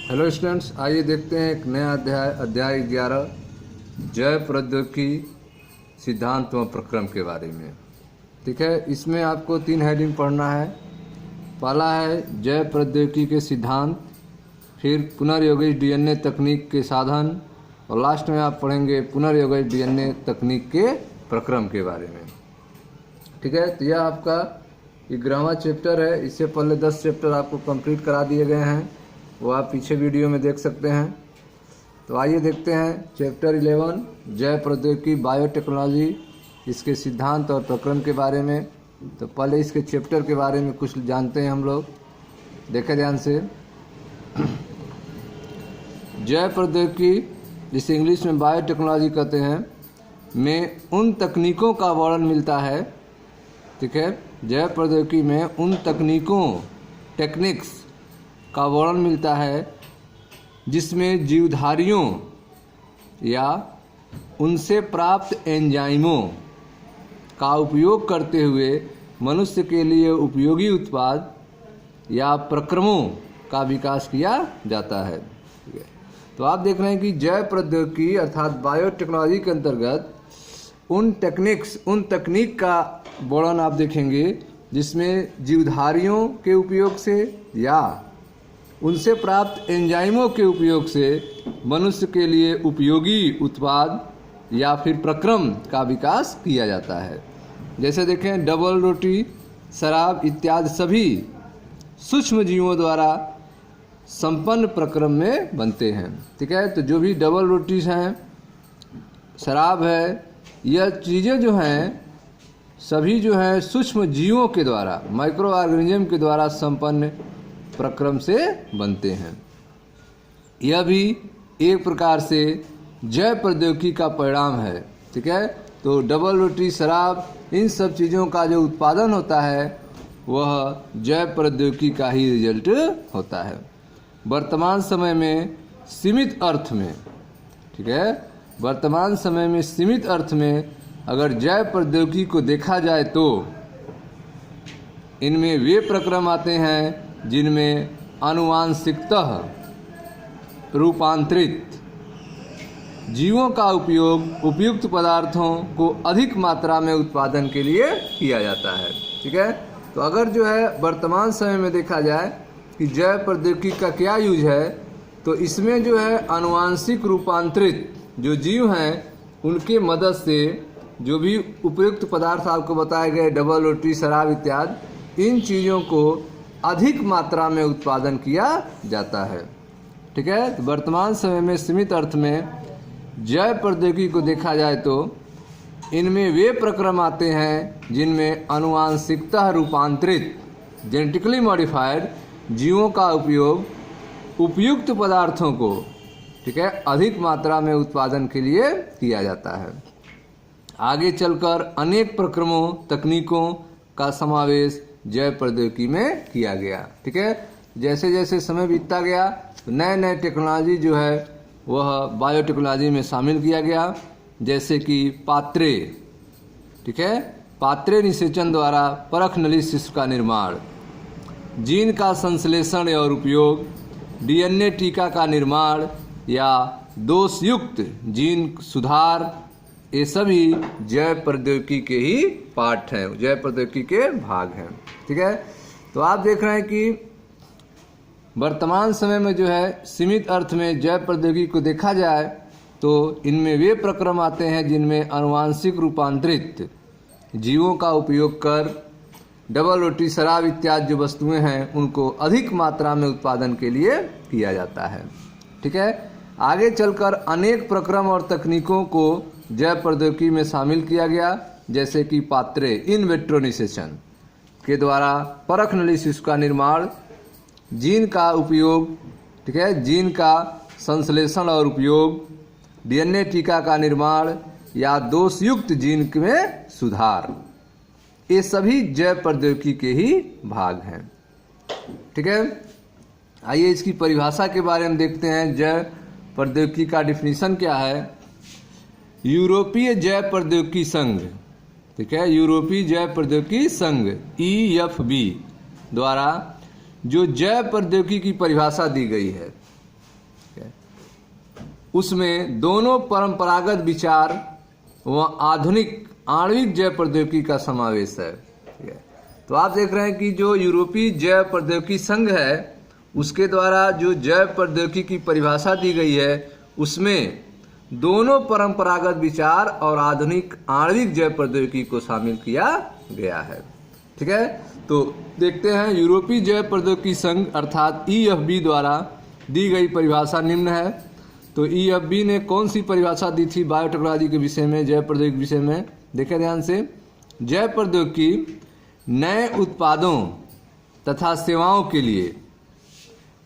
Hello students, आइए देखते हैं एक नया अध्याय 11 जैव प्रौद्योगिकी सिद्धांत व प्रक्रम के बारे में। ठीक है, इसमें आपको 3 हेडिंग पढ़ना है। पहला है जैव प्रौद्योगिकी के सिद्धांत, फिर पुनर्योजित डीएनए तकनीक के साधन और लास्ट में आप पढ़ेंगे पुनर्योजित डीएनए तकनीक के प्रक्रम के बारे में। ठीक है, तो यह आपका 11वां चैप्टर है। इससे पहले 10 चैप्टर आपको कंप्लीट करा दिए गए हैं, वो आप पीछे वीडियो में देख सकते हैं। तो आइए देखते हैं चैप्टर 11 जैव प्रौद्योगिकी बायोटेक्नोलॉजी, इसके सिद्धांत और प्रक्रम के बारे में। तो पहले इसके चैप्टर के बारे में कुछ जानते हैं हम लोग। देखें ध्यान से। जैव प्रौद्योगिकी, जिसे इंग्लिश में बायोटेक्नोलॉजी कहते हैं, में उन तकनीकों का वर्णन मिलता है। ठीक है, जैव प्रौद्योगिकी में उन टेक्निक्स का वर्णन मिलता है जिसमें जीवधारियों या उनसे प्राप्त एंजाइमों का उपयोग करते हुए मनुष्य के लिए उपयोगी उत्पाद या प्रक्रमों का विकास किया जाता है। तो आप देख रहे हैं कि जैव प्रौद्योगिकी अर्थात बायोटेक्नोलॉजी के अंतर्गत उन तकनीक का वर्णन आप देखेंगे जिसमें जीवधारियों के उपयोग से या उनसे प्राप्त एंजाइमों के उपयोग से मनुष्य के लिए उपयोगी उत्पाद या फिर प्रक्रम का विकास किया जाता है। जैसे देखें, डबल रोटी, शराब इत्यादि सभी सूक्ष्म जीवों द्वारा संपन्न प्रक्रम में बनते हैं। ठीक है, तो जो भी डबल रोटीज हैं, शराब है, यह चीज़ें जो हैं सभी जो हैं सूक्ष्म जीवों के द्वारा, माइक्रो ऑर्गेनिज्म के द्वारा संपन्न प्रक्रम से बनते हैं। यह भी एक प्रकार से जैव प्रौद्योगिकी का परिणाम है। ठीक है, तो डबल रोटी, शराब, इन सब चीज़ों का जो उत्पादन होता है वह जैव प्रौद्योगिकी का ही रिजल्ट होता है। वर्तमान समय में सीमित अर्थ में, ठीक है, वर्तमान समय में सीमित अर्थ में अगर जैव प्रौद्योगिकी को देखा जाए तो इनमें वे प्रक्रम आते हैं जिनमें आनुवांशिकतः रूपांतरित जीवों का उपयोग उपयुक्त पदार्थों को अधिक मात्रा में उत्पादन के लिए किया जाता है। ठीक है, तो अगर जो है वर्तमान समय में देखा जाए कि जैव प्रौद्योगिकी का क्या यूज है, तो इसमें जो है आनुवांशिक रूपांतरित जो जीव हैं उनके मदद से जो भी उपयुक्त पदार्थ आपको बताए गए, डबल रोटी, शराब इत्यादि, इन चीज़ों को अधिक मात्रा में उत्पादन किया जाता है। ठीक है, तो वर्तमान समय में सीमित अर्थ में जैव प्रौद्योगिकी को देखा जाए तो इनमें वे प्रक्रम आते हैं जिनमें आनुवांशिकतः रूपांतरित जेनेटिकली मॉडिफाइड जीवों का उपयोग उपयुक्त पदार्थों को, ठीक है, अधिक मात्रा में उत्पादन के लिए किया जाता है। आगे चलकर अनेक प्रक्रमों तकनीकों का समावेश जैव प्रौद्योगिकी में किया गया। ठीक है, जैसे जैसे समय बीतता गया तो नए नए टेक्नोलॉजी जो है वह बायोटेक्नोलॉजी में शामिल किया गया। जैसे कि पात्रे, ठीक है, पात्रे निषेचन द्वारा परख नली शिशु का निर्माण, जीन का संश्लेषण और उपयोग, डीएनए टीका का निर्माण या दोषयुक्त जीन सुधार, ये सभी जैव प्रौद्योगिकी के ही पार्ट हैं, जैव प्रौद्योगिकी के भाग हैं। ठीक है, तो आप देख रहे हैं कि वर्तमान समय में जो है सीमित अर्थ में जैव प्रौद्योगिकी को देखा जाए तो इनमें वे प्रक्रम आते हैं जिनमें आनुवांशिक रूपांतरित जीवों का उपयोग कर डबल रोटी, शराब इत्यादि जो वस्तुएं हैं उनको अधिक मात्रा में उत्पादन के लिए किया जाता है। ठीक है, आगे चलकर अनेक प्रक्रम और तकनीकों को जैव प्रौद्योगिकी में शामिल किया गया। जैसे कि पात्रे इन विट्रो निषेचन के द्वारा परख नली शिशु का निर्माण, जीन का उपयोग, ठीक है, जीन का संश्लेषण और उपयोग, डीएनए टीका का निर्माण या दोषयुक्त जीन में सुधार, ये सभी जैव प्रौद्योगिकी के ही भाग हैं। ठीक है, आइए इसकी परिभाषा के बारे में देखते हैं। जैव प्रौद्योगिकी का डिफिनीशन क्या है? यूरोपीय जैव प्रौद्योगिकी संघ, ठीक है, यूरोपीय जैव प्रौद्योगिकी संघ EFB द्वारा जो जैव प्रौद्योगिकी की परिभाषा दी गई है, उसमें दोनों परंपरागत विचार व आधुनिक आणविक जैव प्रौद्योगिकी का समावेश है। ठीक है, तो आप देख रहे हैं कि जो यूरोपीय जैव प्रौद्योगिकी संघ है उसके द्वारा जो जैव प्रौद्योगिकी की परिभाषा दी गई है उसमें दोनों परंपरागत विचार और आधुनिक आणविक जैव प्रौद्योगिकी को शामिल किया गया है। ठीक है, तो देखते हैं यूरोपीय जैव प्रौद्योगिकी संघ अर्थात EFB द्वारा दी गई परिभाषा निम्न है। तो EFB ने कौन सी परिभाषा दी थी बायोटेक्नोलॉजी के विषय में, जैव प्रौद्योगिकी विषय में? देखें ध्यान से, जैव प्रौद्योगिकी नए उत्पादों तथा सेवाओं के लिए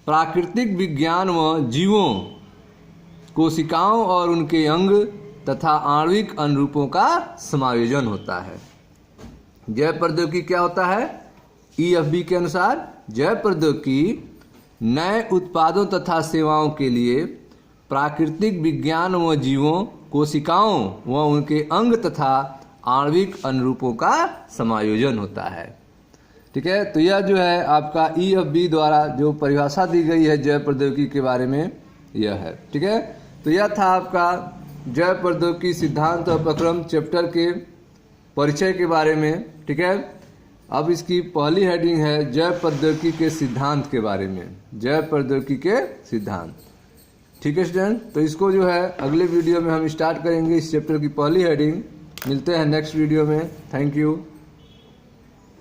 प्राकृतिक विज्ञान व जीवों, कोशिकाओं और उनके अंग तथा आणविक अनुरूपों का समायोजन होता है। जैव प्रौद्योगिकी क्या होता है? EFB के अनुसार जैव प्रौद्योगिकी नए उत्पादों तथा सेवाओं के लिए प्राकृतिक विज्ञान व जीवों, कोशिकाओं व उनके अंग तथा आणविक अनुरूपों का समायोजन होता है। ठीक है, तो यह जो है आपका EFB द्वारा जो परिभाषा दी गई है जैव प्रौद्योगिकी के बारे में यह है। ठीक है, तो यह था आपका जैव प्रौद्योगिकी सिद्धांत और प्रक्रम चैप्टर के परिचय के बारे में। ठीक है, अब इसकी पहली हेडिंग है जैव प्रौद्योगिकी के सिद्धांत के बारे में, जैव प्रौद्योगिकी के सिद्धांत। ठीक है स्टूडेंट, तो इसको जो है अगले वीडियो में हम स्टार्ट करेंगे इस चैप्टर की पहली हेडिंग। मिलते हैं नेक्स्ट वीडियो में। Thank you.